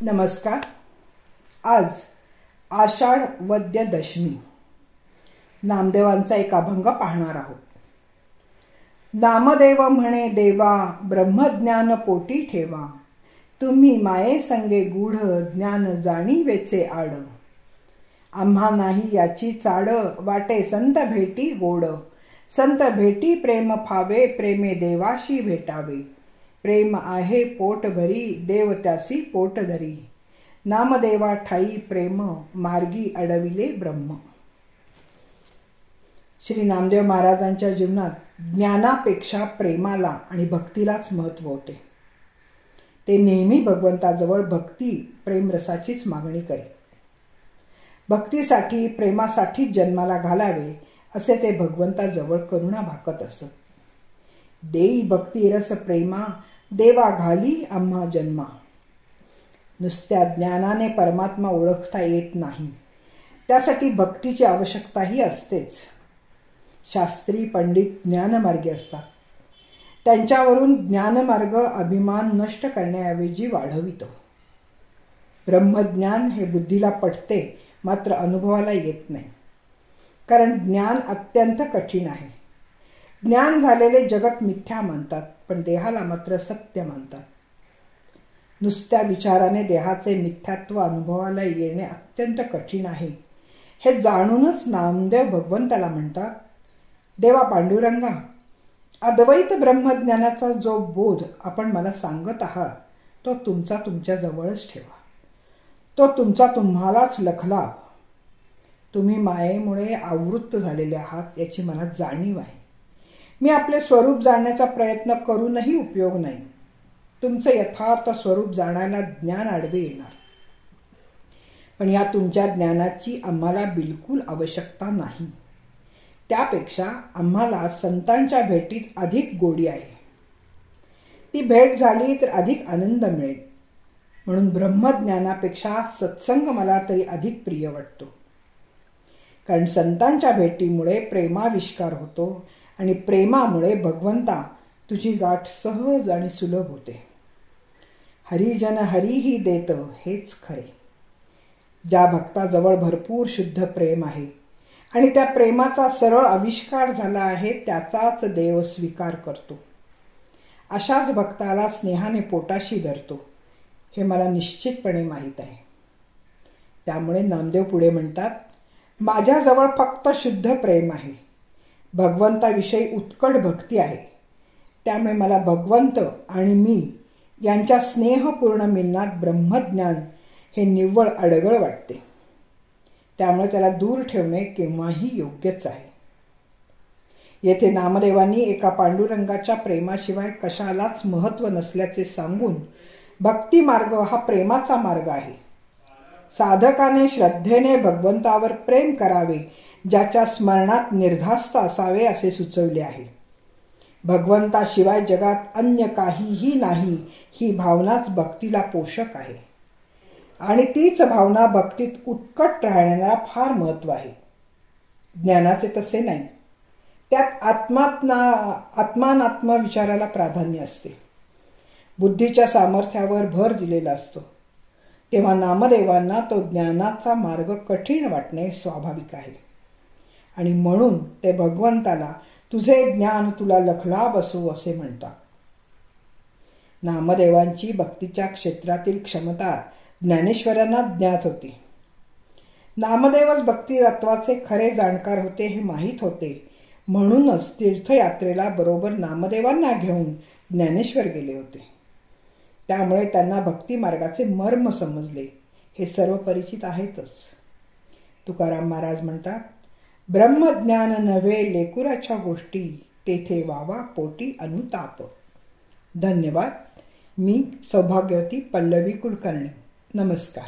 नमस्कार. आज आषाढ वद्य दशमी नामदेवांचा एक अभंग पाहणार आहोत. नामदेव म्हणे देवा, ब्रह्मज्ञान पोटी ठेवा. तुम्ही माये संगे गूढ, ज्ञान जाणीवेचे आड. आम्हा नाही याची चाड, वाटे संत भेटी गोड. संत भेटी प्रेम फावे, प्रेमे देवाशी भेटावे. प्रेम आहे पोट भरी, देव त्यासी पोट धरी. नामदेवा ठाई प्रेम, मार्गी अडविले ब्रह्म. श्री नामदेव महाराजांच्या जीवनात ज्ञानापेक्षा प्रेमाला आणि भक्तीलाच महत्त्व होते. ते नेहमी भगवंताजवळ भक्ती प्रेमरसाचीच मागणी करी. भक्तीसाठी प्रेमासाठी जन्माला घालावे असे ते भगवंताजवळ करुणा भाकत असत. देई भक्ती रस प्रेमा, देवा घाली आम्हा जन्मा. नुसत्या ज्ञानाने परमात्मा ओळखता येत नाही, त्यासाठी भक्तीची आवश्यकताही असतेच. शास्त्री पंडित ज्ञानमार्गी असतात. त्यांच्यावरून ज्ञानमार्ग अभिमान नष्ट करण्याऐवजी वाढवितो. ब्रह्मज्ञान हे बुद्धीला पटते, मात्र अनुभवाला येत नाही, कारण ज्ञान अत्यंत कठीण आहे. ज्ञान झालेले जगत मिथ्या मानतात, पण देहाला मात्र सत्य मानतात. नुसत्या विचाराने देहाचे मिथ्यात्व अनुभवाला येणे अत्यंत कठीण आहे. हे जाणूनच नामदेव भगवंताला म्हणतात, देवा पांडुरंगा, अद्वैत ब्रह्मज्ञानाचा जो बोध आपण मला सांगत आहात तो तुमचा तुमच्या जवळच ठेवा. तो तुमचा तुम्हालाच लखलाभ. तुम्ही मायेमुळे आवृत्त झालेले आहात याची मला जाणीव आहे. मी आपले स्वरूप जाणण्याचा प्रयत्न करूनही उपयोग नाही. तुमचं यथार्थ स्वरूप जाणायला ज्ञान आडवे येणार. पण या तुमच्या ज्ञानाची आम्हाला बिलकुल आवश्यकता नाही. त्यापेक्षा आम्हाला संतांच्या भेटीत अधिक गोडी आहे. ती भेट झाली तर अधिक आनंद मिळेल. म्हणून ब्रह्मज्ञानापेक्षा सत्संग मला तरी अधिक प्रिय वाटतो. कारण संतांच्या भेटीमुळे प्रेमाविष्कार होतो आणि प्रेमामुळे भगवंता तुझी गाठ सहज आणि सुलभ होते. हरिजन हरीही देत हेच खरे. ज्या भक्ताजवळ भरपूर शुद्ध प्रेम आहे आणि त्या प्रेमाचा सरळ आविष्कार झाला आहे, त्याचाच देव स्वीकार करतो. अशाच भक्ताला स्नेहाने पोटाशी धरतो, हे मला निश्चितपणे माहीत आहे. त्यामुळे नामदेव पुढे म्हणतात, माझ्याजवळ फक्त शुद्ध प्रेम आहे. भगवंताविषयी उत्कट भक्ती आहे. त्यामुळे मला भगवंत आणि मी यांच्या स्नेहपूर्ण मिलनात ब्रह्मज्ञान हे निव्वळ अडगळ वाटते. त्यामुळे त्याला दूर ठेवणे केव्हाही योग्यच आहे. येथे नामदेवांनी एका पांडुरंगाच्या प्रेमाशिवाय कशालाच महत्त्व नसल्याचे सांगून भक्ती मार्ग हा प्रेमाचा मार्ग आहे. साधकाने श्रद्धेने भगवंतावर प्रेम करावे, ज्याच्या स्मरणात निर्धास्त असावे असे सुचवले आहे. भगवंताशिवाय जगात अन्य काहीही नाही ही भावनाच भक्तीला पोषक आहे. आणि तीच भावना भक्तीत उत्कट राहण्याला फार महत्त्व आहे. ज्ञानाचे तसे नाही. त्यात आत्मानात्म विचाराला प्राधान्य असते. बुद्धीच्या सामर्थ्यावर भर दिलेला असतो. तेव्हा नामदेवांना तो ज्ञानाचा मार्ग कठीण वाटणे स्वाभाविक आहे. आणि म्हणून ते भगवंताला तुझे ज्ञान तुला लखलाभ असो असे म्हणतात. नामदेवांची भक्तीच्या क्षेत्रातील क्षमता ज्ञानेश्वरांना ज्ञात होती. नामदेवच भक्ती तत्वाचे खरे जाणकार होते हे माहीत होते. म्हणूनच तीर्थयात्रेला बरोबर नामदेवांना घेऊन ज्ञानेश्वर गेले होते. त्यामुळे त्यांना भक्ती मार्गाचे मर्म समजले. हे सर्व परिचित आहेतच. तुकाराम महाराज म्हणतात, ब्रह्मज्ञान नव्हे लेकुराच्या गोष्टी, तेथे वावा पोटी अनुताप. धन्यवाद. मी सौभाग्यवती पल्लवी कुलकर्णी. नमस्कार.